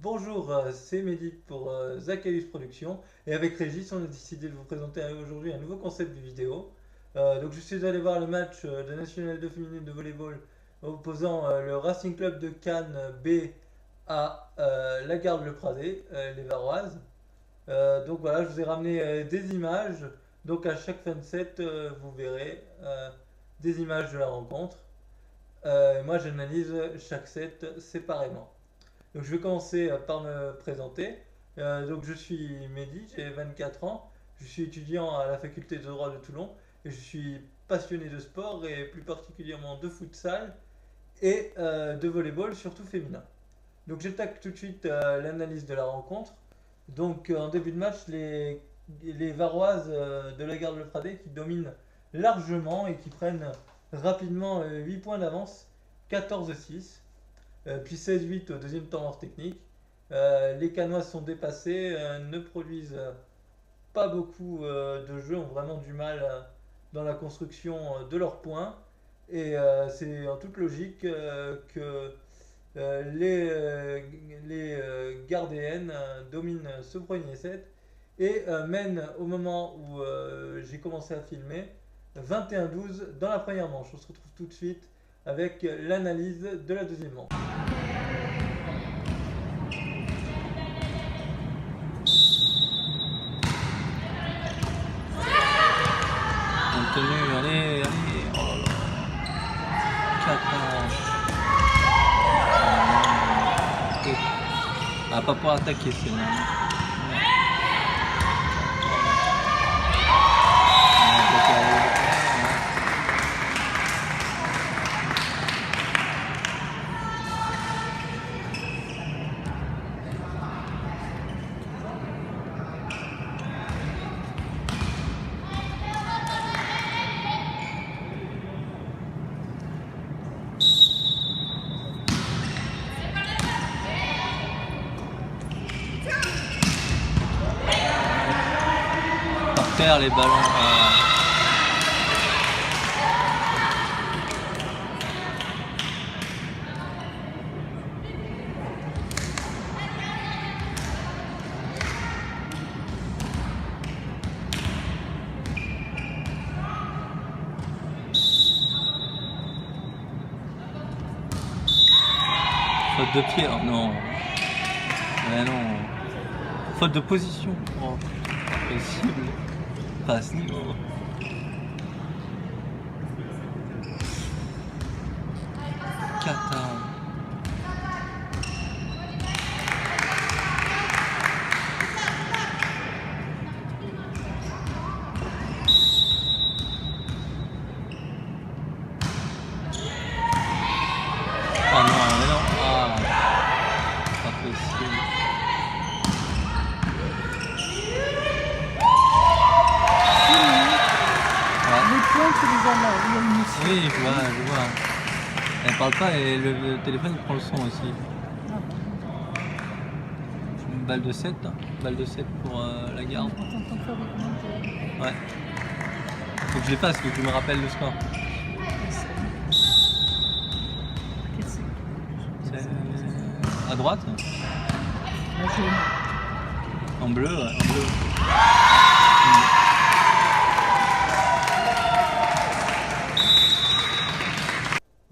Bonjour, c'est Mehdi pour Zacchaeus Productions et avec Régis on a décidé de vous présenter aujourd'hui un nouveau concept de vidéo. Donc je suis allé voir le match de National 2 féminine de volleyball opposant le Racing Club de Cannes B à la Garde-le Pradé, les Varoises. Donc voilà, je vous ai ramené des images. Donc à chaque fin de set, vous verrez des images de la rencontre. Moi j'analyse chaque set séparément. Donc je vais commencer par me présenter. Donc je suis Mehdi, j'ai 24 ans, je suis étudiant à la faculté de droit de Toulon et je suis passionné de sport et plus particulièrement de futsal et de volleyball, surtout féminin. Donc j'attaque tout de suite l'analyse de la rencontre. Donc en début de match, les Varoises de la Garde Le Pradé qui dominent largement et qui prennent rapidement 8 points d'avance, 14-6. Puis 16-8 au deuxième temps hors technique. Les Canoises sont dépassées, ne produisent pas beaucoup de jeux, ont vraiment du mal dans la construction de leurs points. Et c'est en toute logique que les gardéennes dominent ce premier set et mènent au moment où j'ai commencé à filmer 21-12 dans la première manche. On se retrouve tout de suite avec l'analyse de la deuxième manche. Tenue, allez, oh là là. 4 ans. Ah, pas pour attaquer, c'est là. Les ballons. Faute de pied, oh non. Mais non. Faute de position. Oh, impossible. Pas à ce niveau. Qatar. Oh non, mais non. Ah, pas possible. Oui, je vois. Elle parle pas et le téléphone il prend le son aussi. Une balle de 7, hein. Balle de 7 pour la garde. Ouais. Faut que je les fasse, faut que je me rappelle le score. C'est à droite. En bleu, ouais, en bleu.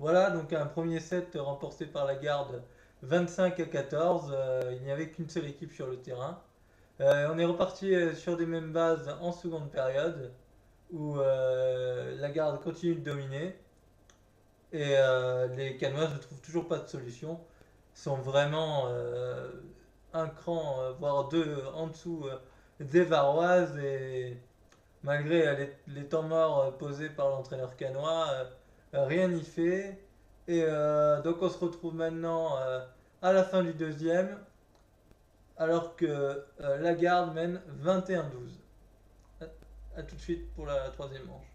Voilà, donc un premier set remporté par la Garde 25-14. Il n'y avait qu'une seule équipe sur le terrain. On est reparti sur des mêmes bases en seconde période où la Garde continue de dominer et les Canoises ne trouvent toujours pas de solution. Ils sont vraiment un cran, voire deux en dessous des Varoises et malgré les temps morts posés par l'entraîneur canois, rien n'y fait. Et donc on se retrouve maintenant à la fin du deuxième, alors que la Garde mène 21-12. A tout de suite pour la troisième manche.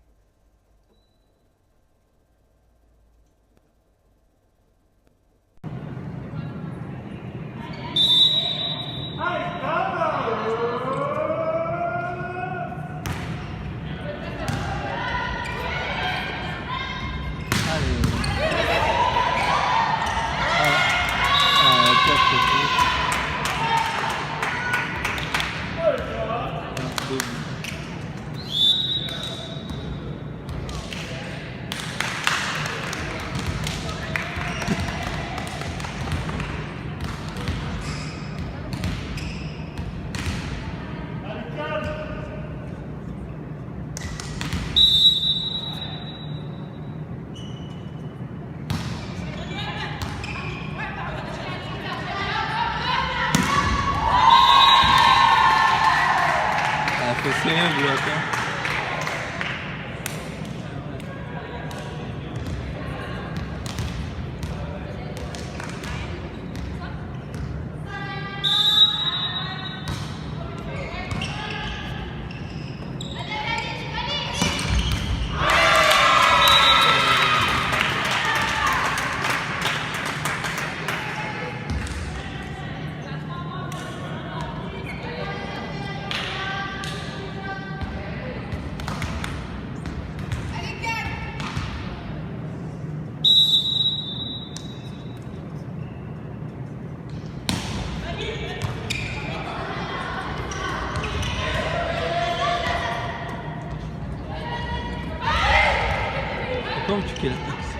Allez. c'est vous là. Comment tu fais la taxe?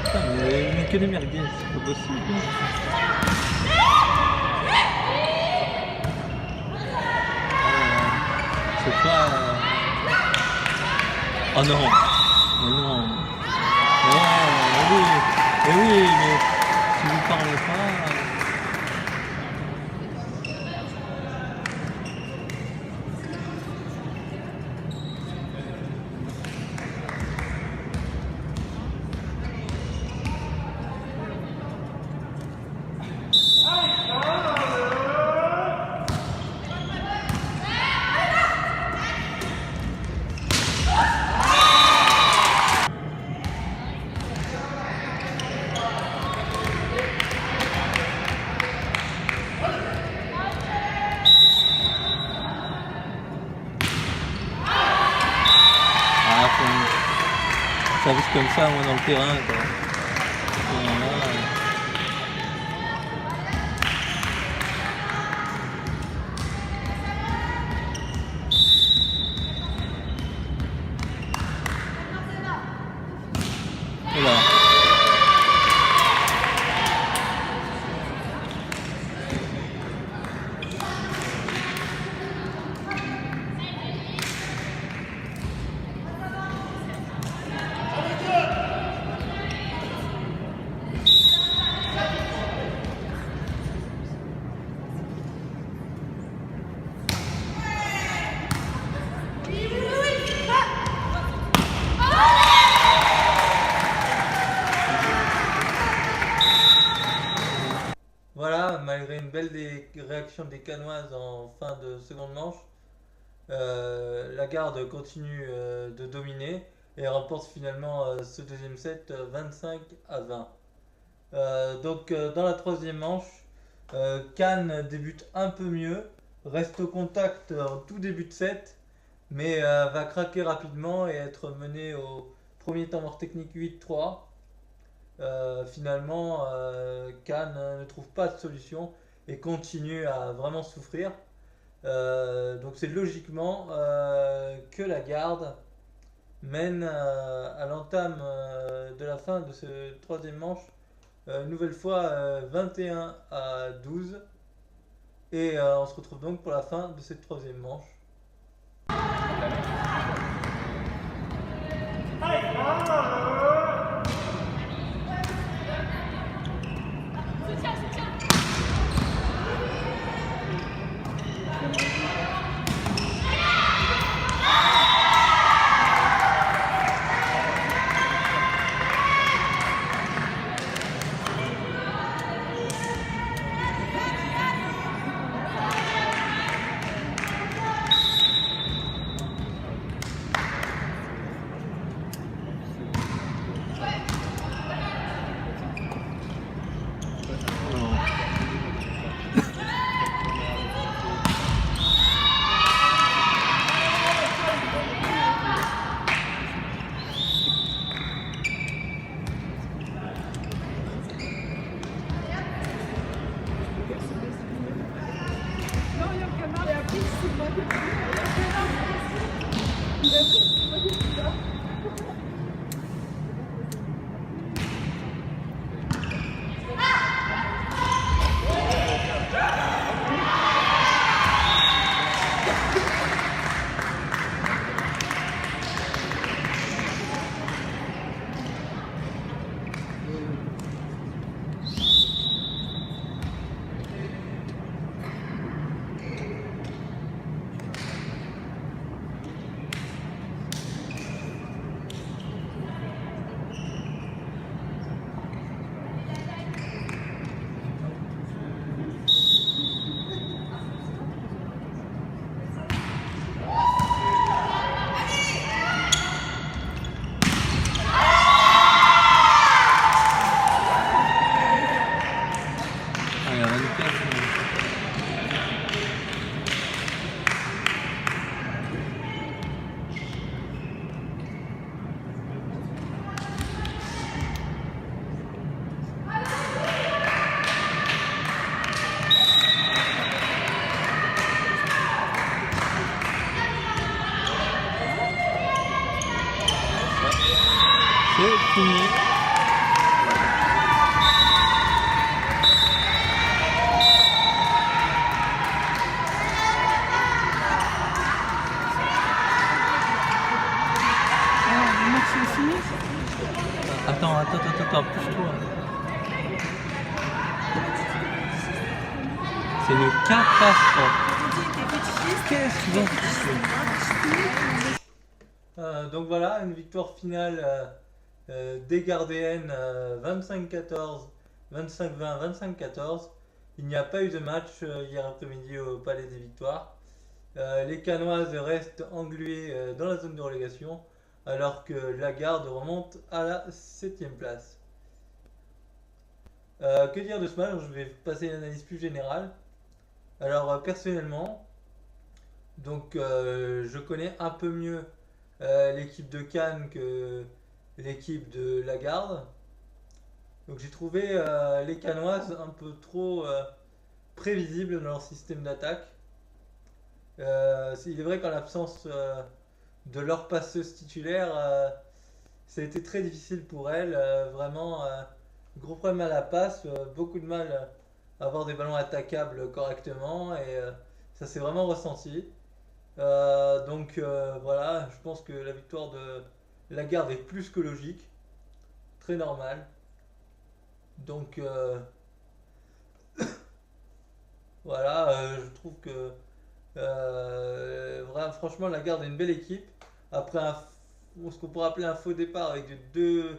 Putain, mais que des merguez, c'est pas possible. C'est pas... Oh non. Mais non. Mais oui, mais si vous parlez pas... Service comme ça, moi, dans le terrain, quoi. Voilà. Voilà, malgré une belle réaction des Cannoises en fin de seconde manche, la Garde continue de dominer et remporte finalement ce deuxième set 25-20. Dans la troisième manche, Cannes débute un peu mieux, reste au contact en tout début de set, mais va craquer rapidement et être mené au premier temps mort technique 8-3. Finalement, Cannes ne trouve pas de solution et continue à vraiment souffrir. Donc c'est logiquement que la Garde mène à l'entame de la fin de ce troisième manche, une nouvelle fois 21-12. Et on se retrouve donc pour la fin de cette troisième manche. C'est fini. Le match est fini. Attends, pousse-toi. C'est une catastrophe. Qu'est-ce que tu veux? Donc voilà, une victoire finale des Gardéennes 25-14, 25-20, 25-14. Il n'y a pas eu de match hier après-midi au Palais des Victoires. Les Canoises restent engluées dans la zone de relégation, alors que la Garde remonte à la 7ème place. Que dire de ce match? Je vais passer une analyse plus générale. Alors personnellement, donc je connais un peu mieux l'équipe de Cannes que l'équipe de la Garde. Donc j'ai trouvé les Canoises un peu trop prévisibles dans leur système d'attaque. Il est vrai qu'en l'absence de leur passeuse titulaire, ça a été très difficile pour elles. Vraiment, gros problème à la passe, beaucoup de mal à avoir des ballons attaquables correctement et ça s'est vraiment ressenti. Donc voilà, je pense que la victoire de la Garde est plus que logique, très normale. Donc voilà, je trouve que vraiment, franchement, la Garde est une belle équipe. Après ce qu'on pourrait appeler un faux départ avec deux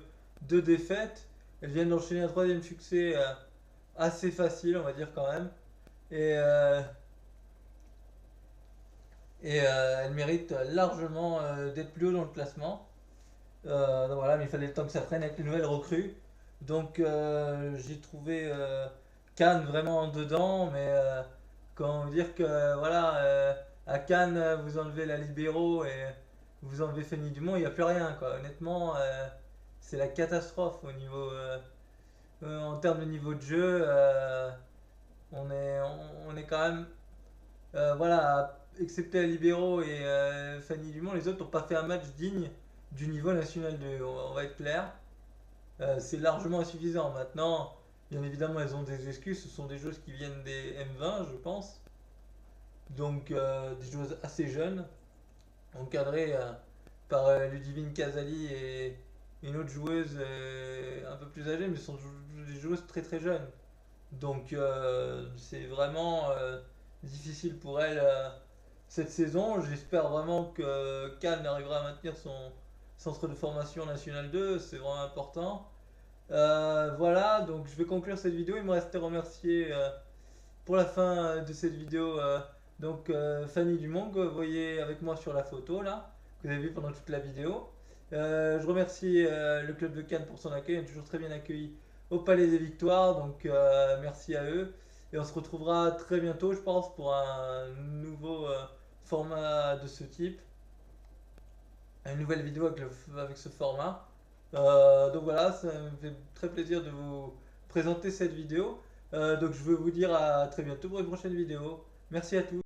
défaites, elles viennent d'enchaîner un troisième succès assez facile, on va dire quand même. Et, euh, et elles méritent largement d'être plus haut dans le classement. Donc voilà, mais il fallait le temps que ça prenne avec les nouvelles recrues. Donc j'ai trouvé Cannes vraiment dedans, mais comment dire que voilà, à Cannes vous enlevez la libéraux et vous enlevez Fanny Dumont, il n'y a plus rien quoi. Honnêtement, c'est la catastrophe au niveau en termes de niveau de jeu. On est quand même voilà, excepté la libéraux et Fanny Dumont, les autres n'ont pas fait un match digne du niveau national 2. On va être clair. C'est largement insuffisant. Maintenant, bien évidemment, elles ont des excuses. Ce sont des joueuses qui viennent des M20, je pense. Donc, des joueuses assez jeunes, encadrées par Ludivine Casali et une autre joueuse un peu plus âgée, mais ce sont des joueuses très très jeunes. Donc, c'est vraiment difficile pour elles cette saison. J'espère vraiment que Cannes arrivera à maintenir son centre de formation national 2, c'est vraiment important. Voilà, donc je vais conclure cette vidéo. Il me reste à remercier pour la fin de cette vidéo Fanny Dumont que vous voyez avec moi sur la photo là, que vous avez vu pendant toute la vidéo. Je remercie le club de Cannes pour son accueil, on est toujours très bien accueilli au Palais des Victoires, donc merci à eux. Et on se retrouvera très bientôt, je pense, pour un nouveau format de ce type, une nouvelle vidéo avec ce format. Donc voilà, ça me fait très plaisir de vous présenter cette vidéo. Donc je veux vous dire à très bientôt pour une prochaine vidéo. Merci à tous.